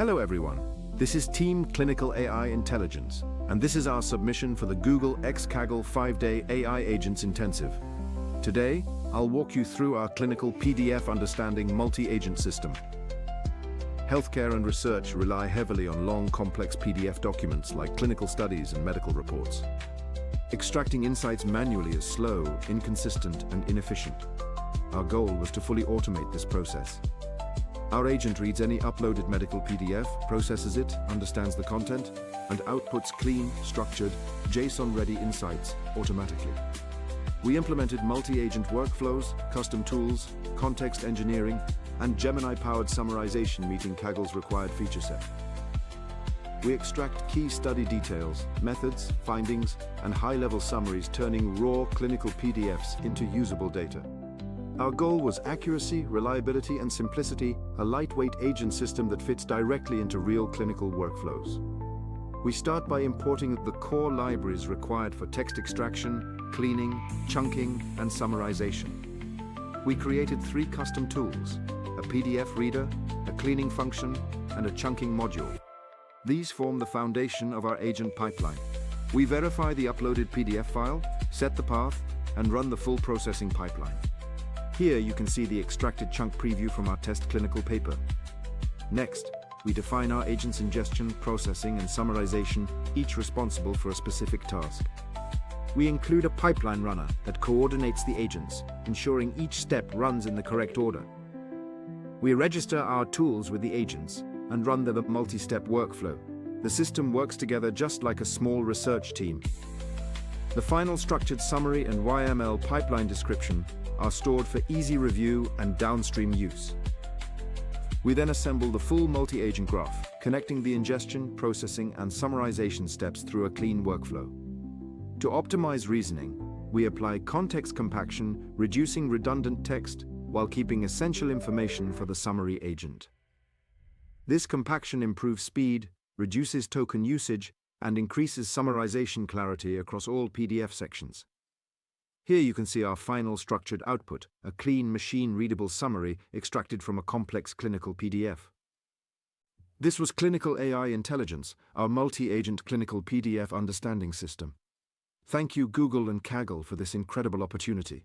Hello everyone, this is Team ClinicalAI Intelligence, and this is our submission for the Google x Kaggle 5-day AI Agents Intensive. Today, I'll walk you through our clinical PDF understanding multi-agent system. Healthcare and research rely heavily on long, complex PDF documents like clinical studies and medical reports. Extracting insights manually is slow, inconsistent, and inefficient. Our goal was to fully automate this process. Our agent reads any uploaded medical PDF, processes it, understands the content, and outputs clean, structured, JSON-ready insights automatically. We implemented multi-agent workflows, custom tools, context engineering, and Gemini-powered summarization meeting Kaggle's required feature set. We extract key study details, methods, findings, and high-level summaries, turning raw clinical PDFs into usable data. Our goal was accuracy, reliability, and simplicity, a lightweight agent system that fits directly into real clinical workflows. We start by importing the core libraries required for text extraction, cleaning, chunking, and summarization. We created 3 custom tools: a PDF reader, a cleaning function, and a chunking module. These form the foundation of our agent pipeline. We verify the uploaded PDF file, set the path, and run the full processing pipeline. Here you can see the extracted chunk preview from our test clinical paper. Next, we define our agent's ingestion, processing, and summarization, each responsible for a specific task. We include a pipeline runner that coordinates the agents, ensuring each step runs in the correct order. We register our tools with the agents and run the multi-step workflow. The system works together just like a small research team. The final structured summary and YML pipeline description are stored for easy review and downstream use. We then assemble the full multi-agent graph, connecting the ingestion, processing, and summarization steps through a clean workflow. To optimize reasoning, we apply context compaction, reducing redundant text while keeping essential information for the summary agent. This compaction improves speed, reduces token usage, and increases summarization clarity across all PDF sections. Here you can see our final structured output, a clean, machine-readable summary extracted from a complex clinical PDF. This was ClinicalAI Intelligence, our multi-agent clinical PDF understanding system. Thank you, Google and Kaggle, for this incredible opportunity.